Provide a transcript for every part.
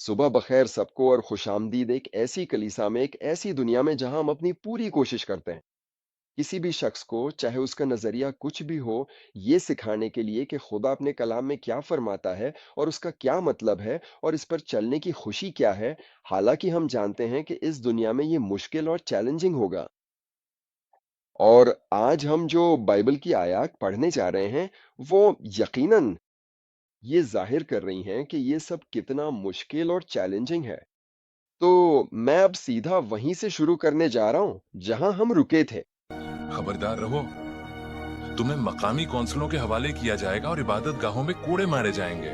सुबह बखैर सबको और खुशामदीद एक ऐसी कलीसिया में, एक ऐसी दुनिया में जहां हम अपनी पूरी कोशिश करते हैं किसी भी शख्स को, चाहे उसका नजरिया कुछ भी हो, ये सिखाने के लिए कि खुदा अपने कलाम में क्या फरमाता है और उसका क्या मतलब है और इस पर चलने की खुशी क्या है। हालांकि हम जानते हैं कि इस दुनिया में ये मुश्किल और चैलेंजिंग होगा। और आज हम जो बाइबल की आयत पढ़ने जा रहे हैं, वो यकीनन ये जाहिर कर रही हैं कि ये सब कितना मुश्किल और चैलेंजिंग है। तो मैं अब सीधा वहीं से शुरू करने जा रहा हूं जहां हम रुके थे। खबरदार रहो। तुम्हें मकामी कौंसलों के हवाले किया जाएगा और इबादत गाहों में कोड़े मारे जाएंगे।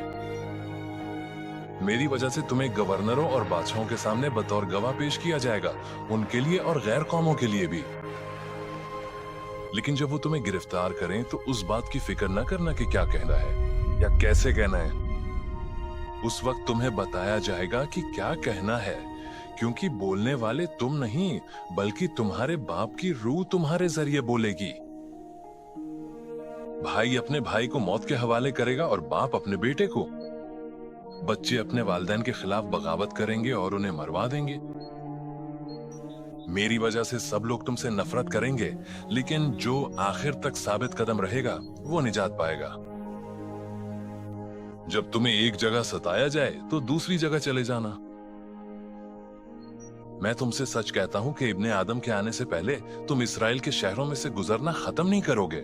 मेरी वजह से तुम्हें गवर्नरों और बादशाहों के सामने बतौर गवाह पेश किया जाएगा, उनके लिए और गैर कौमों के लिए भी। लेकिन जब वो तुम्हें गिरफ्तार करें तो उस बात की फिक्र न करना कि क्या कहना है या कैसे कहना है। उस वक्त तुम्हें बताया जाएगा कि क्या कहना है, क्योंकि बोलने वाले तुम नहीं, बल्कि तुम्हारे बाप की रूह तुम्हारे जरिए बोलेगी। भाई अपने भाई को मौत के हवाले करेगा और बाप अपने बेटे को। बच्चे अपने वालिदैन के खिलाफ बगावत करेंगे और उन्हें मरवा देंगे। मेरी वजह से सब लोग तुमसे नफरत करेंगे, लेकिन जो आखिर तक साबित कदम रहेगा वो निजात पाएगा। जब तुम्हें एक जगह सताया जाए तो दूसरी जगह चले जाना। मैं तुमसे सच कहता हूं कि इब्ने आदम के आने से पहले तुम इसराइल के शहरों में से गुजरना खत्म नहीं करोगे।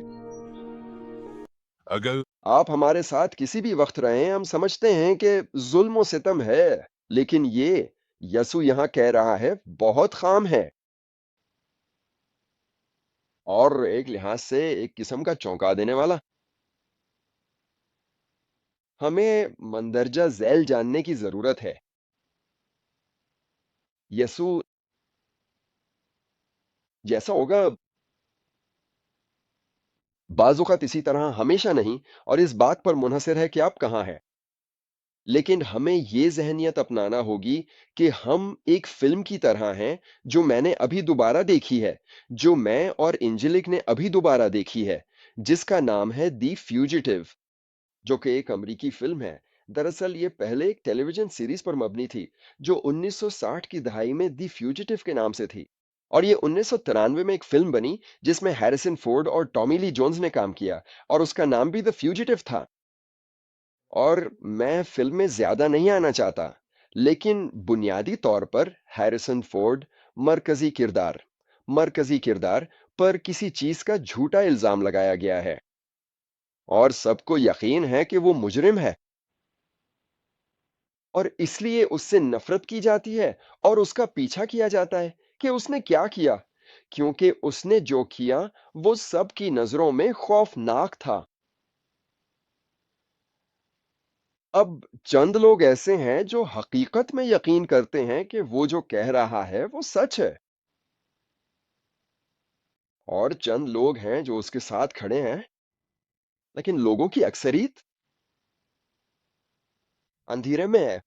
अगर आप हमारे साथ किसी भी वक्त रहे हैं, हम समझते हैं कि जुल्म और सितम है, लेकिन ये यसु यहां कह रहा है बहुत खाम है। और एक लिहाज से एक किस्म का चौंका देने वाला। हमें मंदरजा झैल जानने की जरूरत है। यसु जैसा होगा बाजुकात इसी तरह हमेशा नहीं, और इस बात पर मुनहसर है कि आप कहां हैं। लेकिन हमें ये ज़हनियत अपनाना होगी कि हम एक फ़िल्म की तरह हैं, जो मैंने अभी दोबारा देखी है, जो मैं और एंजेलिक ने अभी दोबारा देखी है, जिसका नाम है द फ्यूजिटिव, जो कि एक अमरीकी फ़िल्म है। दरअसल ये पहले एक टेलीविज़न सीरीज़ पर मबनी थी, जो 1960 की दहाई में द फ्यूजिटिव के नाम से थी। और ये 1993 में एक फ़िल्म बनी, जिसमें हैरिसन फ़ोर्ड और टॉमी ली जोन्स ने काम किया, और उसका नाम भी द फ्यूजिटिव था। और मैं फ़िल्म में ज़्यादा नहीं आना चाहता, लेकिन बुनियादी तौर पर हैरिसन फ़ोर्ड मरकज़ी किरदार मरकज़ी किरदार पर किसी चीज़ का झूठा इल्ज़ाम लगाया गया है, और सबको यकीन है कि वो मुजरिम है, और इसलिए उससे नफ़रत की जाती है और उसका पीछा किया जाता है कि उसने क्या किया, क्योंकि उसने जो किया, वो सबकी नज़रों में खौफ़नाक था। अब चंद लोग ऐसे हैं जो हकीकत में यकीन करते हैं कि वो जो कह रहा है वो सच है, और चंद लोग हैं जो उसके साथ खड़े हैं। लेकिन लोगों की अक्सरियत अंधेरे में है।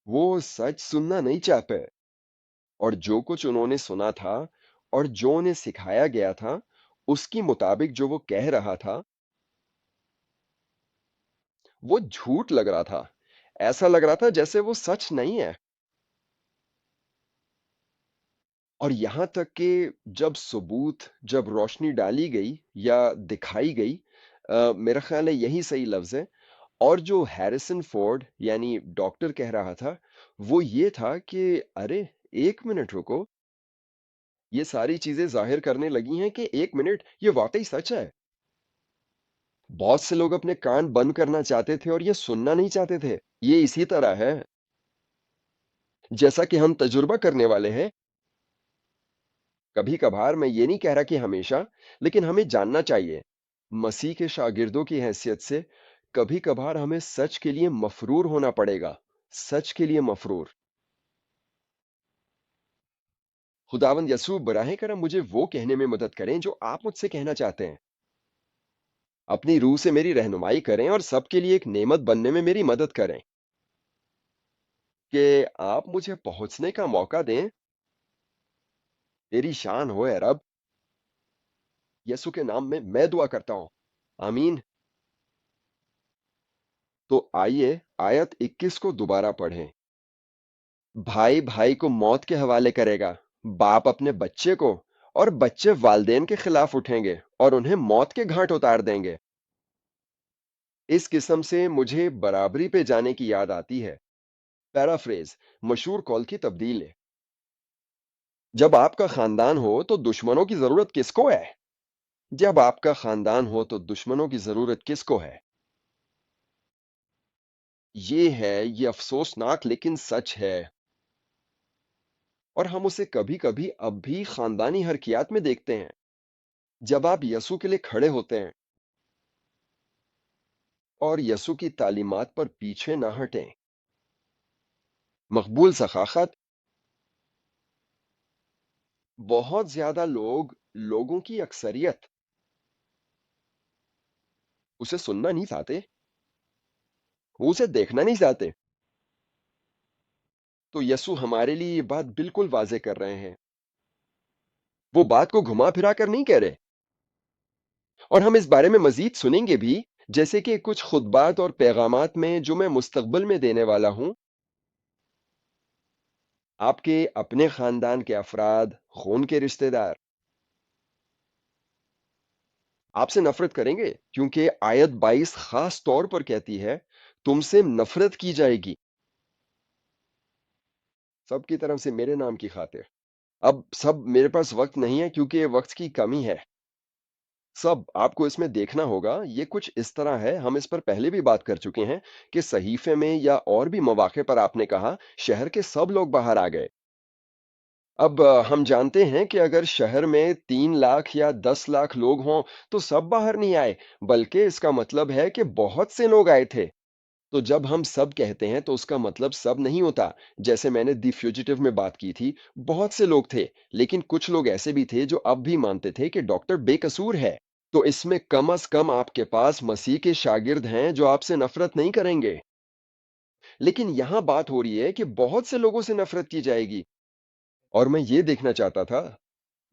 वो सच सुनना नहीं चाहते, और जो कुछ उन्होंने सुना था और जो उन्हें सिखाया गया था, उसके मुताबिक जो वो कह रहा था, वो झूठ लग रहा था। ऐसा लग रहा था जैसे वो सच नहीं है। और यहाँ तक कि जब रोशनी डाली गई या दिखाई गई, मेरा ख़्याल है यही सही लफ्ज़ है, और जो हैरिसन फ़ोर्ड यानी डॉक्टर कह रहा था, वो ये था कि अरे! 1 मिनट रुको, ये सारी चीज़ें ज़ाहिर करने लगी हैं कि 1 मिनट, ये वाक़ई सच है। बहुत से लोग अपने कान बंद करना चाहते थे और ये सुनना नहीं चाहते थे। ये इसी तरह है, जैसा कि हम तजुर्बा करने वाले हैं। कभी-कभार, मैं ये नहीं कह रहा कि हमेशा, लेकिन हमें जानना चाहिए। मसीह के शागिर्दों की हैसियत से कभी-कभार हमें सच के लिए मफ़रूर होना पड़ेगा, सच के लिए मफ़रूर। खुदावंद यसूह, बराहे करम मुझे वो कहने में मदद करें जो आप मुझसे कहना चाहते हैं। अपनी रूह से मेरी रहनुमाई करें और सबके लिए एक नेमत बनने में मेरी मदद करें, कि आप मुझे पहुंचने का मौका दें। तेरी शान हो ए रब। यसू के नाम में मैं दुआ करता हूँ। आमीन। तो आइए आयत 21 को दोबारा पढ़ें। भाई भाई को मौत के हवाले करेगा, बाप अपने बच्चे को, और बच्चे वालिदैन के खिलाफ उठेंगे और उन्हें मौत के घाट उतार देंगे। इस किस्म से मुझे बराबरी पे जाने की याद आती है। पैराफ्रेज, मशहूर कौल की तब्दील है। जब आपका खानदान हो तो दुश्मनों की जरूरत किसको है? जब आपका खानदान हो तो दुश्मनों की जरूरत किसको है? ये अफसोसनाक लेकिन सच है। और हम उसे कभी कभी अब भी खानदानी हरकियात में देखते हैं। जब आप यसु के लिए खड़े होते हैं और यसु की तालीमात पर पीछे ना हटें, मकबूल सखाखत, बहुत ज्यादा लोगों की अक्सरियत उसे सुनना नहीं चाहते, वो उसे देखना नहीं चाहते। तो यसु हमारे लिए ये बात बिल्कुल वाजे कर रहे हैं। वो बात को घुमा फिरा कर नहीं कह रहे। और हम इस बारे में मजीद सुनेंगे भी, जैसे कि कुछ खुतबात और पैगामात में जो मैं मुस्तकबिल में देने वाला हूं। आपके अपने खानदान के अफराद, खून के रिश्तेदार आपसे नफरत करेंगे, क्योंकि आयत 22 खास तौर पर कहती है तुमसे नफरत की जाएगी, सबकी तरफ से मेरे नाम की खातिर। अब सब मेरे पास वक्त नहीं है क्योंकि ये वक्त की कमी है। सब आपको इसमें देखना होगा। ये कुछ इस तरह है, हम इस पर पहले भी बात कर चुके हैं कि सहीफे में या और भी मौके पर आपने कहा शहर के सब लोग बाहर आ गए। अब हम जानते हैं कि अगर शहर में 3 लाख या 10 लाख लोग हों तो सब बाहर नहीं आए, बल्कि इसका मतलब है कि बहुत से लोग आए थे। तो जब हम सब कहते हैं तो उसका मतलब सब नहीं होता। जैसे मैंने दी फ्यूजिटिव में बात की थी, बहुत से लोग थे, लेकिन कुछ लोग ऐसे भी थे जो अब भी मानते थे कि डॉक्टर बेकसूर है। तो इसमें कम से कम आपके पास मसीह के शागिर्द हैं जो आपसे नफरत नहीं करेंगे। लेकिन यहां बात हो रही है कि बहुत से लोगों से नफरत की जाएगी। और मैं ये देखना चाहता था,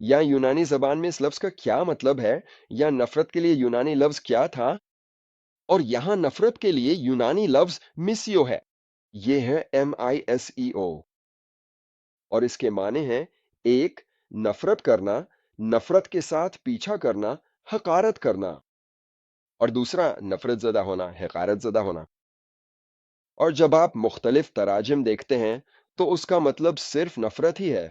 या यूनानी जबान में इस लफ्ज का क्या मतलब है, या नफरत के लिए यूनानी लफ्ज क्या था। और यहां नफरत के लिए यूनानी लफ्ज मिसियो है। ये है MISEO। और इसके माने हैं, एक, नफरत करना, नफरत के साथ पीछा करना, हकारत करना। और दूसरा, नफरत ज़दा होना, हकारत ज़दा होना। और जब आप मुख्तलिफ तराजिम देखते हैं तो उसका मतलब सिर्फ नफरत ही है।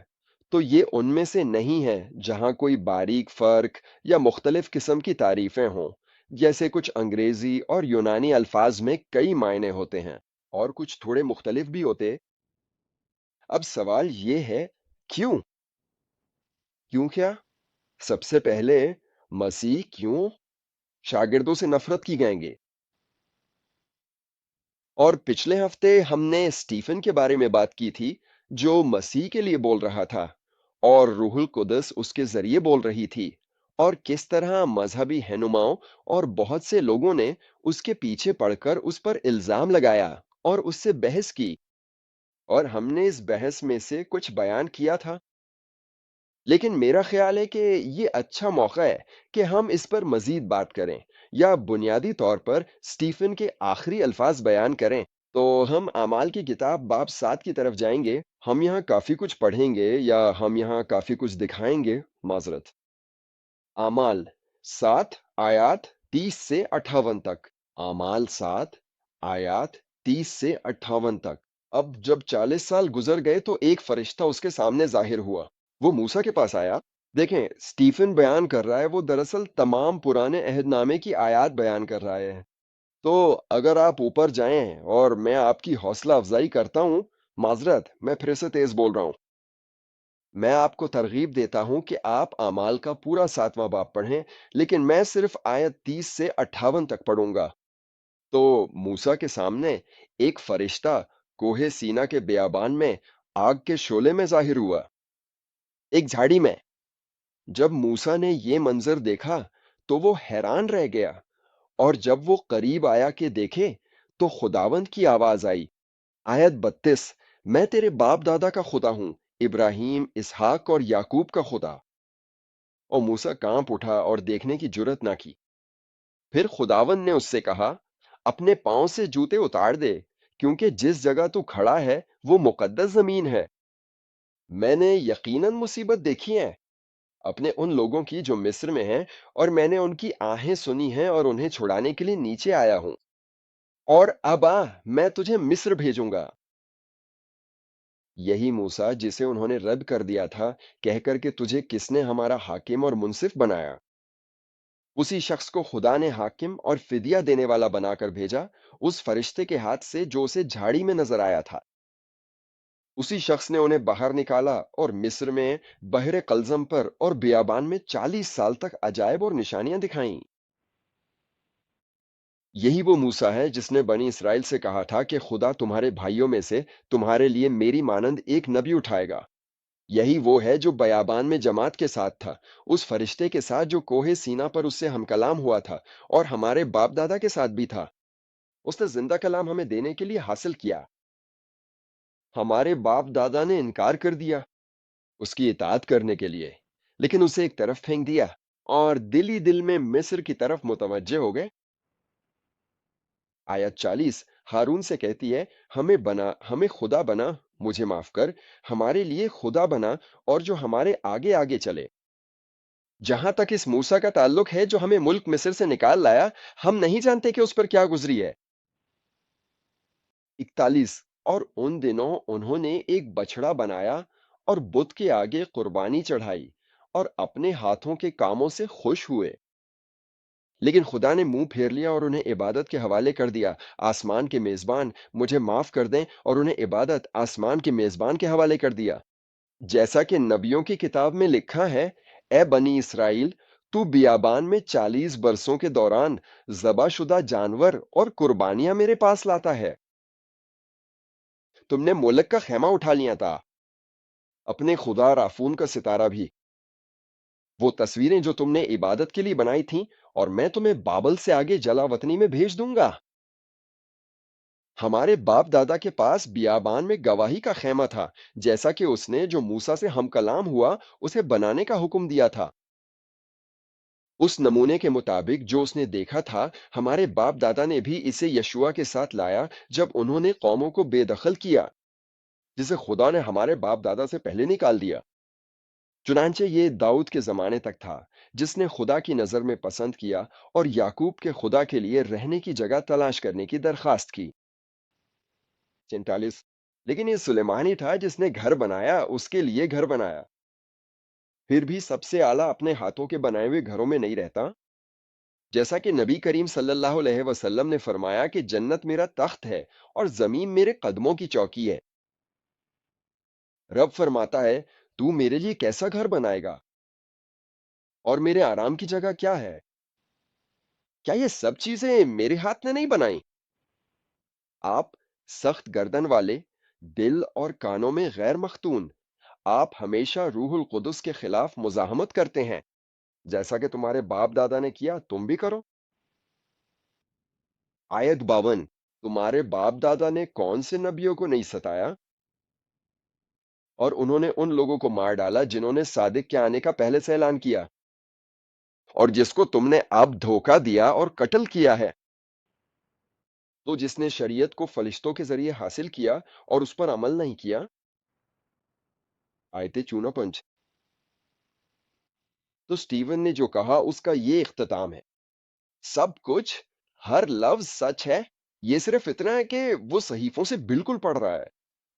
तो ये उनमें से नहीं है जहां कोई बारीक फर्क या मुख्तलिफ किस्म की तारीफें हों। जैसे कुछ अंग्रेजी और यूनानी अल्फाज में कई मायने होते हैं और कुछ थोड़े मुख्तलिफ भी होते। अब सवाल ये है, क्यों? क्यों क्या? सबसे पहले, मसीह क्यों शागिर्दों से नफरत की जाएंगे? और पिछले हफ्ते हमने स्टीफन के बारे में बात की थी, जो मसीह के लिए बोल रहा था और रूहुल कुदस उसके जरिए बोल रही थी। और किस तरह मजहबी रहनुमाओं और बहुत से लोगों ने उसके पीछे पड़कर उस पर इल्जाम लगाया और उससे बहस की। और हमने इस बहस में से कुछ बयान किया था। लेकिन मेरा ख्याल है कि ये अच्छा मौका है कि हम इस पर मजीद बात करें, या बुनियादी तौर पर स्टीफन के आखिरी अल्फाज बयान करें। तो हम आमाल की किताब बाब 7 की तरफ जाएंगे। हम यहाँ काफी कुछ पढ़ेंगे, या हम यहाँ काफी कुछ दिखाएंगे। माजरत। आमाल 7 आयात 30 से 58 तक। आमाल 7 आयात 30 से 58 तक। अब जब 40 साल गुजर गए तो एक फरिश्ता उसके सामने जाहिर हुआ। वो मूसा के पास आया। देखें, स्टीफन बयान कर रहा है, वो दरअसल तमाम पुराने अहदनामे की आयत बयान कर रहा है। तो अगर आप ऊपर जाएं और मैं आपकी हौसला अफजाई करता हूं। माजरत, मैं फिर से तेज बोल रहा हूं। मैं आपको तरगीब देता हूं कि आप आमाल का पूरा 7वां बाब पढ़ें, लेकिन मैं सिर्फ आयत 30 से 58 तक पढ़ूंगा। तो मूसा के सामने एक फरिश्ता कोहे सीना के बियाबान में आग के शोले में जाहिर हुआ, एक झाड़ी में। जब मूसा ने ये मंजर देखा तो वो हैरान रह गया। और जब वो करीब आया कि देखे तो खुदावंद की आवाज आई। आयत 32, मैं तेरे बाप दादा का खुदा हूं, इब्राहिम, इसहाक और याकूब का खुदा। और मूसा कांप उठा और देखने की जुर्रत ना की। फिर खुदावंद ने उससे कहा, اپنے پاؤں سے جوتے اتار دے، کیونکہ جس جگہ تو کھڑا ہے وہ مقدس زمین ہے۔ میں نے یقیناً مصیبت دیکھی ہے اپنے ان لوگوں کی جو مصر میں ہیں، اور میں نے ان کی آہیں سنی ہیں اور انہیں چھڑانے کے لیے نیچے آیا ہوں۔ اور اب میں تجھے مصر بھیجوں گا۔ یہی موسیٰ جسے انہوں نے رد کر دیا تھا، کہہ کر کہ تجھے کس نے ہمارا حاکم اور منصف بنایا، اسی شخص کو خدا نے حاکم اور فدیہ دینے والا بنا کر بھیجا، اس فرشتے کے ہاتھ سے جو اسے جھاڑی میں نظر آیا تھا۔ اسی شخص نے انہیں باہر نکالا اور مصر میں بحر قلزم پر اور بیابان میں 40 سال تک عجائب اور نشانیاں دکھائیں۔ یہی وہ موسیٰ ہے جس نے بنی اسرائیل سے کہا تھا کہ خدا تمہارے بھائیوں میں سے تمہارے لیے میری مانند ایک نبی اٹھائے گا۔ یہی وہ ہے جو بیابان میں جماعت کے ساتھ تھا، اس فرشتے کے ساتھ جو کوہ سینا پر اس سے ہم کلام ہوا تھا، اور ہمارے باپ دادا کے ساتھ بھی تھا۔ اس نے زندہ کلام ہمیں دینے کے لیے حاصل کیا۔ ہمارے باپ دادا نے انکار کر دیا اس کی اطاعت کرنے کے لیے، لیکن اسے ایک طرف پھینک دیا اور دل ہی دل میں مصر کی طرف متوجہ ہو گئے۔ آیت 40 ہارون سے کہتی ہے، ہمیں خدا بنا، مجھے معاف کر، ہمارے لیے خدا بنا، اور جو ہمارے آگے آگے چلے۔ جہاں تک اس موسیٰ کا تعلق ہے جو ہمیں ملک مصر سے نکال لایا، ہم نہیں جانتے کہ اس پر کیا گزری ہے۔ 41 اور ان دنوں انہوں نے ایک بچڑا بنایا اور بت کے آگے قربانی چڑھائی اور اپنے ہاتھوں کے کاموں سے خوش ہوئے، لیکن خدا نے منہ پھیر لیا اور انہیں عبادت کے حوالے کر دیا۔ آسمان کے میزبان مجھے معاف کر دیں، اور انہیں عبادت آسمان کے میزبان کے حوالے کر دیا۔ جیسا کہ نبیوں کی کتاب میں لکھا ہے، اے بنی اسرائیل، تو بیابان میں 40 برسوں کے دوران ذبح شدہ جانور اور قربانیاں میرے پاس لاتا ہے۔ تم نے مولک کا خیمہ اٹھا لیا تھا، اپنے خدا رافون کا ستارہ بھی، وہ تصویریں جو تم نے عبادت کے لیے بنائی تھیں، اور میں تمہیں بابل سے آگے جلا وطنی میں بھیج دوں گا۔ ہمارے باپ دادا کے پاس بیابان میں گواہی کا خیمہ تھا، جیسا کہ اس نے جو موسیٰ سے ہم کلام ہوا اسے بنانے کا حکم دیا تھا۔ اس نمونے کے مطابق جو اس نے دیکھا تھا، ہمارے باپ دادا نے بھی اسے یشوع کے ساتھ لایا جب انہوں نے قوموں کو بے دخل کیا، جسے خدا نے ہمارے باپ دادا سے پہلے نکال دیا۔ چنانچہ یہ داؤد کے زمانے تک تھا، جس نے خدا کی نظر میں پسند کیا اور یعقوب کے خدا کے لیے رہنے کی جگہ تلاش کرنے کی درخواست کی۔ 47 لیکن یہ سلیمان ہی تھا جس نے گھر بنایا، اس کے لیے گھر بنایا۔ پھر بھی سب سے اعلیٰ اپنے ہاتھوں کے بنائے ہوئے گھروں میں نہیں رہتا، جیسا کہ نبی کریم صلی اللہ علیہ وسلم نے فرمایا کہ جنت میرا تخت ہے اور زمین میرے قدموں کی چوکی ہے۔ رب فرماتا ہے، تو میرے لیے کیسا گھر بنائے گا، اور میرے آرام کی جگہ کیا ہے؟ کیا یہ سب چیزیں میرے ہاتھ نے نہیں بنائیں؟ آپ سخت گردن والے، دل اور کانوں میں غیر مختون، آپ ہمیشہ روح القدس کے خلاف مزاحمت کرتے ہیں، جیسا کہ تمہارے باپ دادا نے کیا تم بھی کرو۔ آیت 52 تمہارے باپ دادا نے کون سے نبیوں کو نہیں ستایا، اور انہوں نے ان لوگوں کو مار ڈالا جنہوں نے صادق کے آنے کا پہلے سے اعلان کیا، اور جس کو تم نے اب دھوکا دیا اور قتل کیا ہے۔ تو جس نے شریعت کو فرشتوں کے ذریعے حاصل کیا اور اس پر عمل نہیں کیا۔ آیت 54 تو سٹیون نے جو کہا اس کا یہ اختتام ہے، سب کچھ، ہر لفظ سچ ہے، یہ صرف اتنا ہے کہ وہ صحیفوں سے بالکل پڑھ رہا ہے،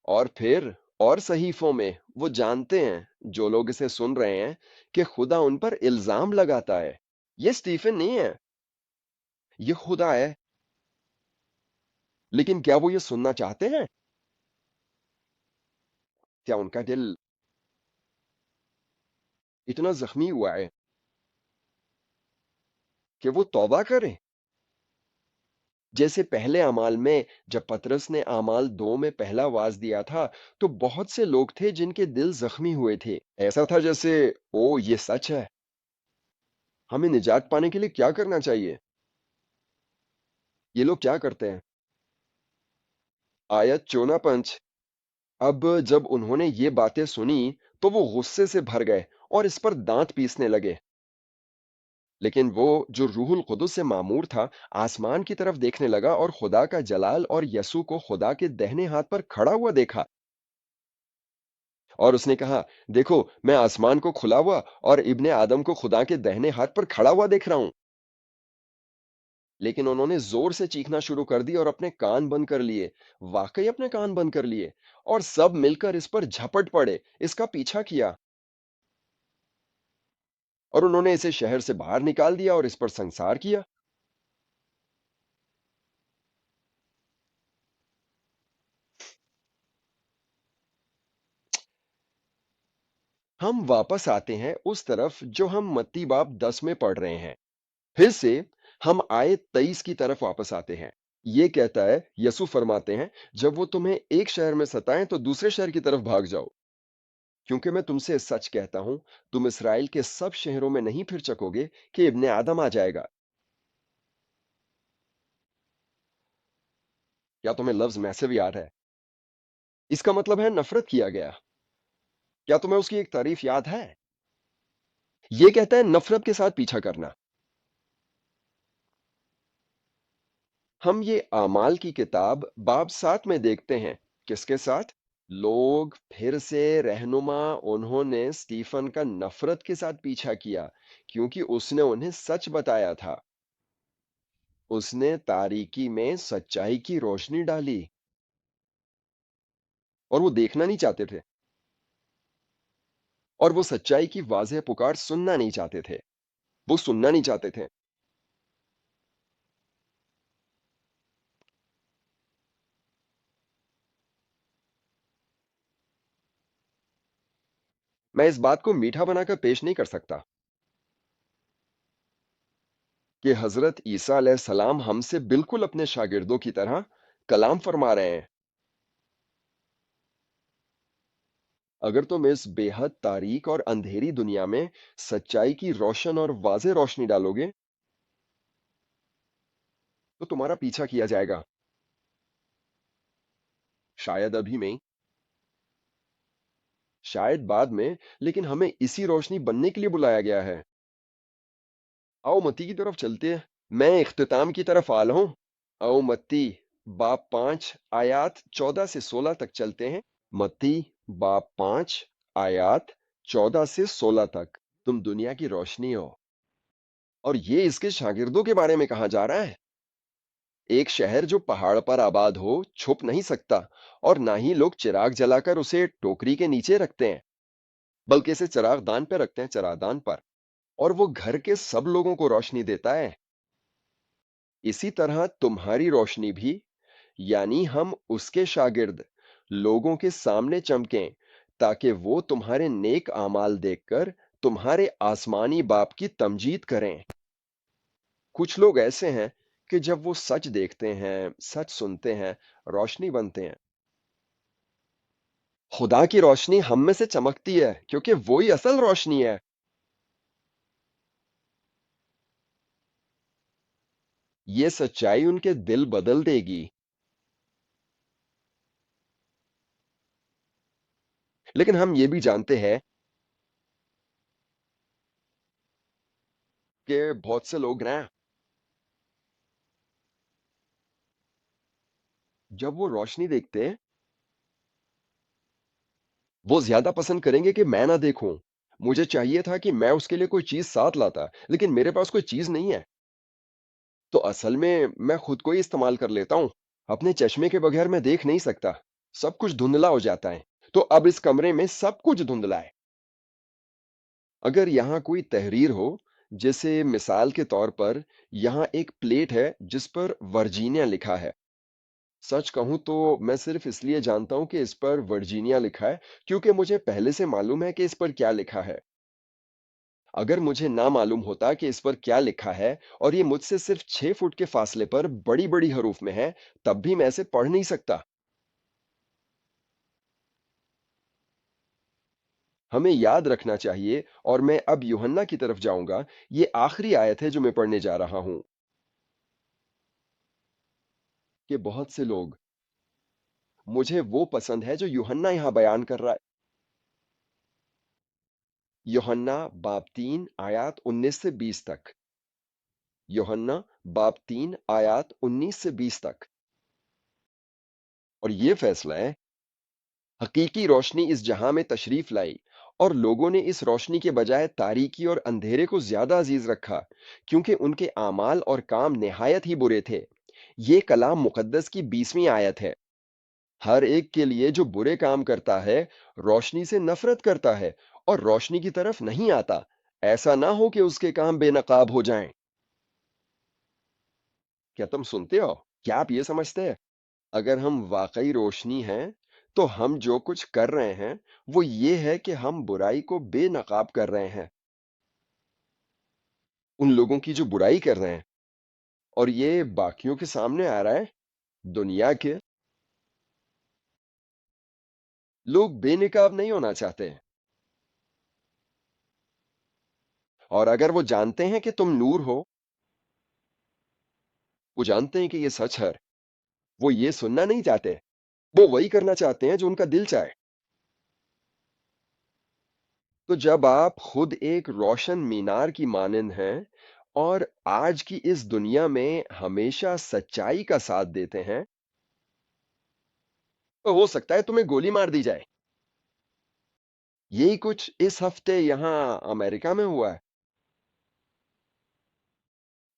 اور پھر اور صحیفوں میں وہ جانتے ہیں جو لوگ اسے سن رہے ہیں کہ خدا ان پر الزام لگاتا ہے۔ یہ سٹیفن نہیں ہے، یہ خدا ہے، لیکن کیا وہ یہ سننا چاہتے ہیں؟ کیا ان کا دل اتنا زخمی ہوا ہے کہ وہ توبہ کریں؟ جیسے پہلے اعمال میں جب پطرس نے اعمال 2 میں پہلا واز دیا تھا، تو بہت سے لوگ تھے جن کے دل زخمی ہوئے تھے، ایسا تھا جیسے او یہ سچ ہے، ہمیں نجات پانے کے لیے کیا کرنا چاہیے؟ یہ لوگ کیا کرتے ہیں؟ آیت 54 اب جب انہوں نے یہ باتیں سنی تو وہ غصے سے بھر گئے اور اس پر دانت پیسنے لگے۔ लेकिन वो जो रूहुल कुदस से मामूर था, आसमान की तरफ देखने लगा और खुदा का जलाल और यसू को खुदा के दाहिने हाथ पर खड़ा हुआ देखा। और उसने कहा, देखो, मैं आसमान को खुला हुआ और इब्ने आदम को खुदा के दाहिने हाथ पर खड़ा हुआ देख रहा हूं। लेकिन उन्होंने जोर से चीखना शुरू कर दी और अपने कान बंद कर लिए, वाकई अपने कान बंद कर लिए, और सब मिलकर इस पर झपट पड़े, इसका पीछा किया, और उन्होंने इसे शहर से बाहर निकाल दिया और इस पर संसार किया। हम वापस आते हैं उस तरफ जो हम मत्ती बाब 10 में पढ़ रहे हैं। फिर से हम आयत 23 की तरफ वापस आते हैं। ये कहता है, यसु फरमाते हैं, जब वो तुम्हें एक शहर में सताएं तो दूसरे शहर की तरफ भाग जाओ, क्योंकि मैं तुमसे सच कहता हूं, तुम इसराइल के सब शहरों में नहीं फिर सकोगे कि इब्ने आदम आ जाएगा। क्या तुम्हें लफ्ज मैसिव याद है? इसका मतलब है नफरत किया गया। क्या तुम्हें उसकी एक तारीफ याद है? ये कहता है नफरत के साथ पीछा करना। हम ये आमाल की किताब बाब 7 में देखते हैं। किसके साथ? लोग फिर से रहनुमा, उन्होंने स्टीफन का नफरत के साथ पीछा किया, क्योंकि उसने उन्हें सच बताया था। उसने तारीकी में सच्चाई की रोशनी डाली, और वो देखना नहीं चाहते थे, और वो सच्चाई की वाज़ेह पुकार सुनना नहीं चाहते थे। वो सुनना नहीं चाहते थे। मैं इस बात को मीठा बनाकर पेश नहीं कर सकता कि हजरत ईसा अलैहिस्सलाम हमसे बिल्कुल अपने शागिर्दों की तरह कलाम फरमा रहे हैं। अगर तुम इस बेहद तारीक और अंधेरी दुनिया में सच्चाई की रोशन और वाज़ेह रोशनी डालोगे, तो तुम्हारा पीछा किया जाएगा। शायद अभी में, शायद बाद में, लेकिन हमें इसी रोशनी बनने के लिए बुलाया गया है। आओ मत्ती की तरफ चलते हैं। मैं इख्तिताम की तरफ आ रहा हूं। आओ मत्ती बाब 5 आयात 14 से 16 तक चलते हैं। मत्ती बाब 5 आयात 14 से 16 तक। तुम दुनिया की रोशनी हो। और ये इसके शागिर्दों के बारे में कहा जा रहा है। एक शहर जो पहाड़ पर आबाद हो छुप नहीं सकता, और ना ही लोग चिराग जलाकर उसे टोकरी के नीचे रखते हैं, बल्कि इसे चिरागदान पर रखते हैं, चिरागदान पर, और वो घर के सब लोगों को रोशनी देता है। इसी तरह तुम्हारी रोशनी भी, यानी हम उसके शागिर्द, लोगों के सामने चमकें, ताकि वो तुम्हारे नेक आमाल देखकर तुम्हारे आसमानी बाप की तमजीद करें। कुछ लोग ऐसे हैं कि जब वो सच देखते हैं, सच सुनते हैं, रोशनी बनते हैं। खुदा की रोशनी हम में से चमकती है, क्योंकि वो ही असल रोशनी है। ये सच्चाई उनके दिल बदल देगी। लेकिन हम ये भी जानते हैं कि बहुत से लोग ना, जब वो रोशनी देखते हैं, वो ज्यादा पसंद करेंगे कि मैं ना देखूं। मुझे चाहिए था कि मैं उसके लिए कोई चीज साथ लाता, लेकिन मेरे पास कोई चीज नहीं है, तो असल में मैं खुद को ही इस्तेमाल कर लेता हूं। अपने चश्मे के बगैर मैं देख नहीं सकता, सब कुछ धुंधला हो जाता है। तो अब इस कमरे में सब कुछ धुंधला है। अगर यहाँ कोई तहरीर हो, जैसे मिसाल के तौर पर यहाँ एक प्लेट है जिस पर वर्जीनिया लिखा है। सच कहूं तो मैं सिर्फ इसलिए जानता हूं कि इस पर वर्जीनिया लिखा है, क्योंकि मुझे पहले से मालूम है कि इस पर क्या लिखा है। अगर मुझे ना मालूम होता कि इस पर क्या लिखा है, और ये मुझसे सिर्फ 6 फुट के फासले पर बड़ी बड़ी हरूफ में है, तब भी मैं इसे पढ़ नहीं सकता। हमें याद रखना चाहिए, और मैं अब यूहन्ना की तरफ जाऊंगा। ये आखिरी आयत है जो मैं पढ़ने जा रहा हूं, कि बहुत से लोग, मुझे वो पसंद है जो यूहन्ना यहां बयान कर रहा है। यूहन्ना बाब 3 आयत 19 से 20 तक। यूहन्ना बाब 3 आयात 19 से 20 तक। और ये फैसला है, हकीकी रोशनी इस जहां में तशरीफ लाई और लोगों ने इस रोशनी के बजाय तारीकी और अंधेरे को ज्यादा अजीज रखा, क्योंकि उनके आमाल और काम निहायत ही बुरे थे। ये कलाम मुकद्दस की 20वीं आयत है। हर एक के लिए जो बुरे काम करता है, रोशनी से नफरत करता है और रोशनी की तरफ नहीं आता, ऐसा ना हो कि उसके काम बेनकाब हो जाएं। क्या तुम सुनते हो? क्या आप ये समझते हैं? अगर हम वाकई रोशनी हैं, तो हम जो कुछ कर रहे हैं, वो ये है कि हम बुराई को बेनकाब कर रहे हैं। उन लोगों की जो बुराई कर रहे हैं, और ये बाकियों के सामने आ रहा है, दुनिया के लोग बेनकाब नहीं होना चाहते हैं। और अगर वो जानते हैं कि तुम नूर हो, वो जानते हैं कि ये सच है, वो ये सुनना नहीं चाहते। वो वही करना चाहते हैं जो उनका दिल चाहे। तो जब आप खुद एक रोशन मीनार की मानिंद हैं और आज की इस दुनिया में हमेशा सच्चाई का साथ देते हैं, तो हो सकता है तुम्हें गोली मार दी जाए। यही कुछ इस हफ्ते यहां अमेरिका में हुआ है।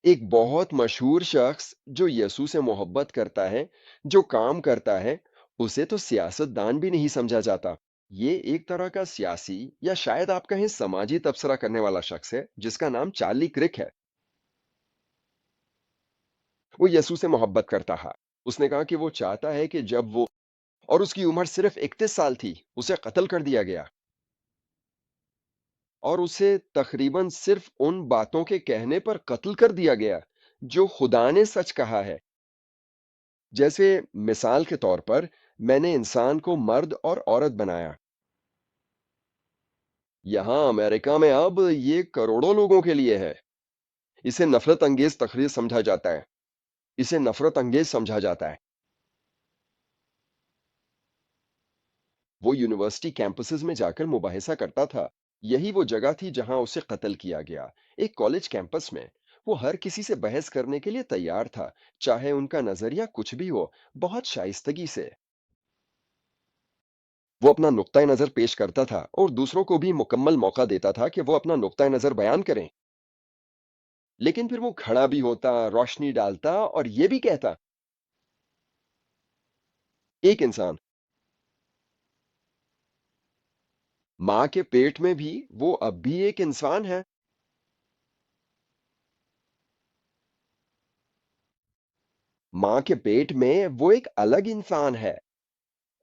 एक बहुत मशहूर शख्स जो यीशु से मोहब्बत करता है, जो काम करता है, उसे तो सियासतदान भी नहीं समझा जाता। ये एक तरह का सियासी या शायद आप कहें समाजी तबसरा करने वाला शख्स है, जिसका नाम चार्ली क्रिक है। वो यीशु से मोहब्बत करता है। उसने कहा कि वो चाहता है कि जब वो, और उसकी उम्र सिर्फ 31 साल थी, उसे कत्ल कर दिया गया। और उसे तकरीबन सिर्फ उन बातों के कहने पर कत्ल कर दिया गया जो खुदा ने सच कहा है। जैसे मिसाल के तौर पर, मैंने इंसान को मर्द और औरत बनाया। यहां अमेरिका में अब ये करोड़ों लोगों के लिए है। इसे नफरत अंगेज तकरीर समझा जाता है। इसे नफरत अंगेज समझा जाता है। वो यूनिवर्सिटी कैंपसेस में जाकर मुबाहिसा करता था। यही वो जगह थी जहां उसे कत्ल किया गया। एक कॉलेज कैंपस में वो हर किसी से बहस करने के लिए तैयार था, चाहे उनका नजरिया कुछ भी हो, बहुत शाइस्तगी से। वो अपना नुक्ता नजर पेश करता था और दूसरों को भी मुकम्मल मौका देता था कि वो अपना नुक्ता नजर बयान करें। लेकिन फिर वो खड़ा भी होता, रोशनी डालता और ये भी कहता, एक इंसान, मां के पेट में भी वो अब भी एक इंसान है। मां के पेट में वो एक अलग इंसान है।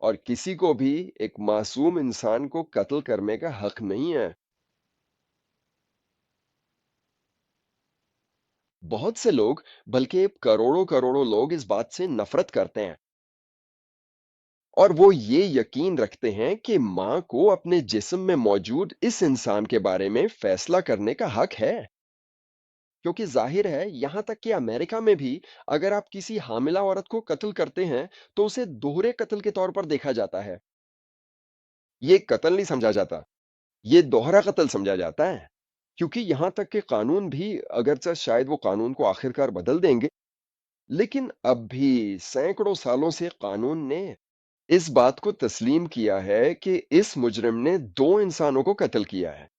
और किसी को भी एक मासूम इंसान को कत्ल करने का हक नहीं है। बहुत से लोग, बल्कि करोड़ों करोड़ों लोग इस बात से नफरत करते हैं। और वो ये यकीन रखते हैं कि मां को अपने जिस्म में मौजूद इस इंसान के बारे में फैसला करने का हक है। क्योंकि जाहिर है, यहां तक कि अमेरिका में भी अगर आप किसी हामिला औरत को कत्ल करते हैं, तो उसे दोहरे कत्ल के तौर पर देखा जाता है। ये कत्ल नहीं समझा जाता, ये दोहरा कत्ल समझा जाता है। क्योंकि यहां तक के कानून भी, अगरचे शायद वो कानून को आखिरकार बदल देंगे, लेकिन अब भी सैकड़ों सालों से कानून ने इस बात को तस्लीम किया है कि इस मुजरिम ने दो इंसानों को कत्ल किया है।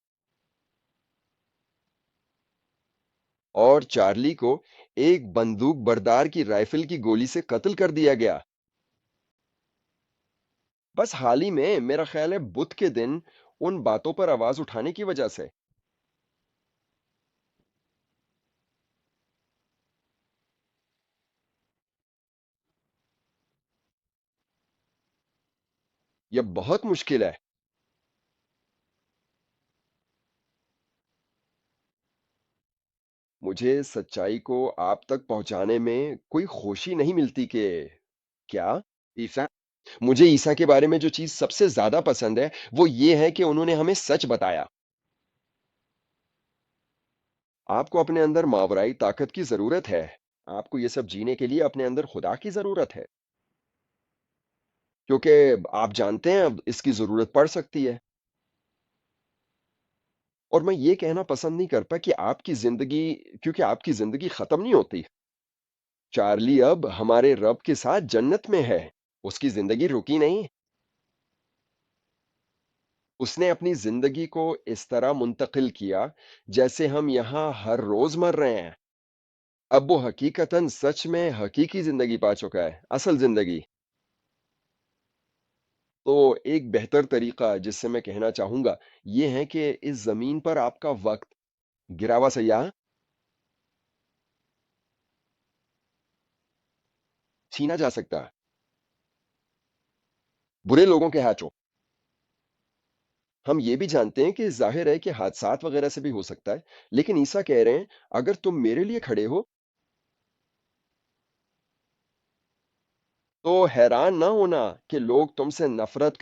और चार्ली को एक बंदूक बरदार की राइफल की गोली से कत्ल कर दिया गया। बस हाल ही में, मेरा ख्याल है बुध के दिन, उन बातों पर आवाज उठाने की वजह से। यह बहुत मुश्किल है। मुझे सच्चाई को आप तक पहुंचाने में कोई खुशी नहीं मिलती कि क्या ईसा, मुझे ईसा के बारे में जो चीज सबसे ज्यादा पसंद है, वो ये है कि उन्होंने हमें सच बताया। आपको अपने अंदर मावराई ताकत की जरूरत है। आपको ये सब जीने के लिए अपने अंदर खुदा की जरूरत है। क्योंकि आप जानते हैं, अब इसकी जरूरत पड़ सकती है। और मैं ये कहना पसंद नहीं करता कि आपकी ज़िंदगी क्योंकि आपकी ज़िंदगी ख़त्म नहीं होती। चार्ली अब हमारे रब के साथ जन्नत में है। उसकी ज़िंदगी रुकी नहीं। उसने अपनी ज़िंदगी को इस तरह मुंतकिल किया, जैसे हम यहाँ हर रोज़ मर रहे हैं। अब वो हकीकतन सच में हकीकी ज़िंदगी पा चुका है, असल ज़िंदगी। तो एक बेहतर तरीका जिससे मैं कहना चाहूँगा, ये है कि इस ज़मीन पर आपका वक़्त गिरा हुआ सयाह छीना जा सकता है, बुरे लोगों के हाथों। हम ये भी जानते हैं कि ज़ाहिर है कि हादसात वग़ैरह से भी हो सकता है, लेकिन ईसा कह रहे हैं, अगर तुम मेरे लिए खड़े हो, तो हैरान ना होना कि लोग तुमसे नफ़रत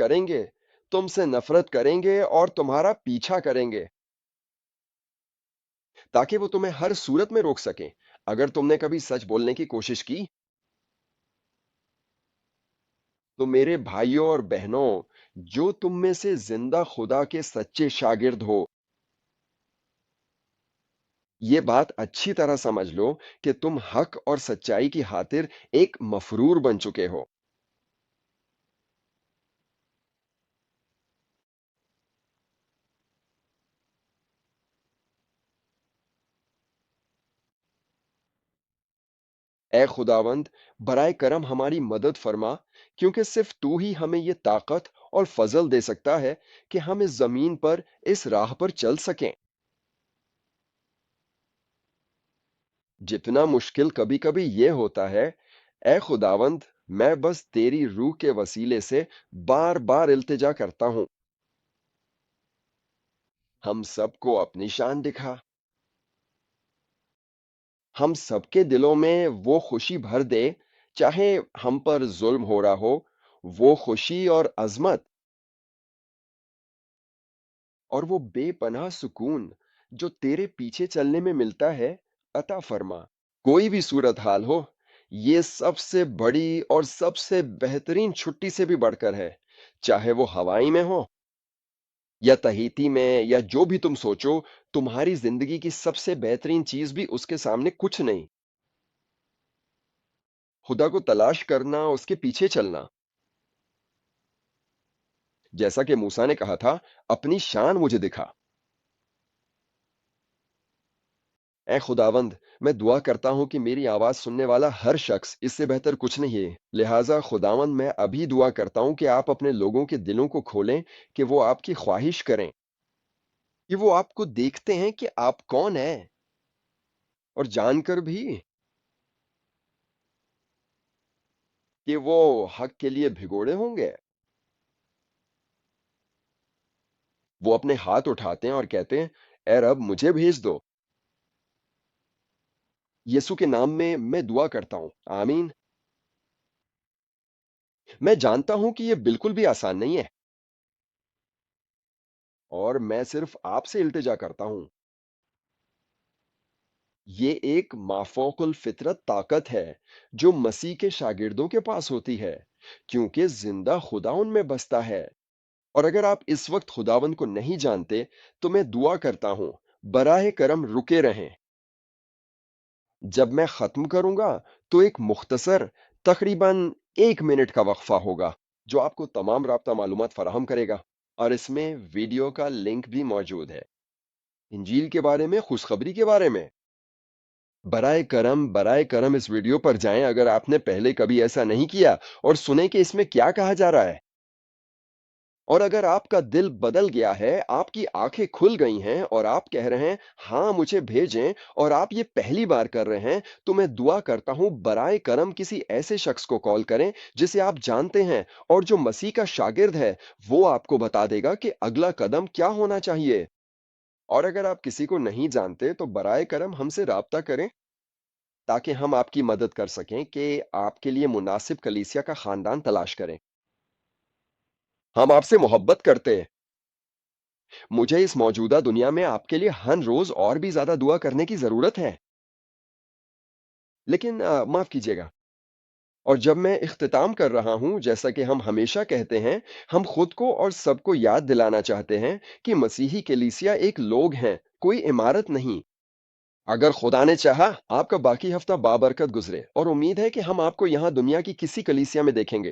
करेंगे और तुम्हारा पीछा करेंगे, ताकि वो तुम्हें हर सूरत में रोक सकें। अगर तुमने कभी सच बोलने की कोशिश की, तो मेरे भाइयों और बहनों, जो तुम में से ज़िंदा खुदा के सच्चे शागिर्द हो, ये बात अच्छी तरह समझ लो कि तुम हक और सच्चाई की खातिर एक मफरूर बन चुके हो। ए खुदावंद, बराए करम हमारी मदद फरमा, क्योंकि सिर्फ तू ही हमें ये ताकत और फजल दे सकता है कि हम इस जमीन पर इस राह पर चल सकें। जितना मुश्किल कभी कभी ये होता है, ए खुदावंद, मैं बस तेरी रूह के वसीले से बार बार इल्तिजा करता हूं। हम सबको अपनी शान दिखा, हम सबके दिलों में वो खुशी भर दे, चाहे हम पर जुल्म हो रहा हो, वो खुशी और अजमत और वो बेपनाह सुकून जो तेरे पीछे चलने में मिलता है, अता फरमा। कोई भी सूरत हाल हो, ये सबसे बड़ी और सबसे बेहतरीन छुट्टी से भी बढ़कर है। चाहे वो हवाई में हो या तहीती में या जो भी तुम सोचो, तुम्हारी जिंदगी की सबसे बेहतरीन चीज भी उसके सामने कुछ नहीं। खुदा को तलाश करना, उसके पीछे चलना, जैसा कि मूसा ने कहा था, अपनी शान मुझे दिखा। ऐ खुदावंद, मैं दुआ करता हूं कि मेरी आवाज सुनने वाला हर शख्स इससे बेहतर कुछ नहीं है। लिहाजा खुदावंद, मैं अभी दुआ करता हूं कि आप अपने लोगों के दिलों को खोलें, कि वो आपकी ख्वाहिश करें, कि वो आपको देखते हैं कि आप कौन हैं, और जानकर भी कि वो हक के लिए भिगोड़े होंगे। वो अपने हाथ उठाते हैं और कहते हैं, ए रब, मुझे भेज दो। यीशु के नाम में मैं दुआ करता हूं, आमीन। मैं जानता हूं कि यह बिल्कुल भी आसान नहीं है, और मैं सिर्फ आपसे इल्तिजा करता हूं। ये एक माफ़ोक़ुल फ़ितरत ताकत है, जो मसीह के शागिर्दों के पास होती है, क्योंकि ज़िंदा खुदा उनमें बसता है। और अगर आप इस वक़्त खुदावंद को नहीं जानते, तो मैं दुआ करता हूँ, बराए करम रुके रहें। जब मैं ख़त्म करूँगा, तो एक मुख़्तसर, तक़रीबन 1 मिनट का वक़्फ़ा होगा, जो आपको तमाम राब्ता मालूमात फ़राहम करेगा, और इसमें वीडियो का लिंक भी मौजूद है। इंजील के बारे में, खुशखबरी के बारे में। बराए करम इस वीडियो पर जाएं अगर आपने पहले कभी ऐसा नहीं किया, और सुने कि इसमें क्या कहा जा रहा है। और अगर आपका दिल बदल गया है, आपकी आंखें खुल गई हैं और आप कह रहे हैं, हाँ मुझे भेजें, और आप ये पहली बार कर रहे हैं, तो मैं दुआ करता हूं, बराए करम किसी ऐसे शख्स को कॉल करें जिसे आप जानते हैं, और जो मसीह का शागिर्द है। वो आपको बता देगा कि अगला कदम क्या होना चाहिए। और अगर आप किसी को नहीं जानते, तो बराए करम हमसे राब्ता करें, ताकि हम आपकी मदद कर सकें कि आपके लिए मुनासिब कलीसिया का खानदान तलाश करें। हम आपसे मोहब्बत करते हैं। मुझे इस मौजूदा दुनिया में आपके लिए हर रोज और भी ज्यादा दुआ करने की जरूरत है। लेकिन माफ कीजिएगा, اور جب میں اختتام کر رہا ہوں، جیسا کہ ہم ہمیشہ کہتے ہیں، ہم خود کو اور سب کو یاد دلانا چاہتے ہیں کہ مسیحی کلیسیا ایک لوگ ہیں، کوئی عمارت نہیں۔ اگر خدا نے چاہا، آپ کا باقی ہفتہ بابرکت گزرے اور امید ہے کہ ہم آپ کو یہاں دنیا کی کسی کلیسیا میں دیکھیں گے۔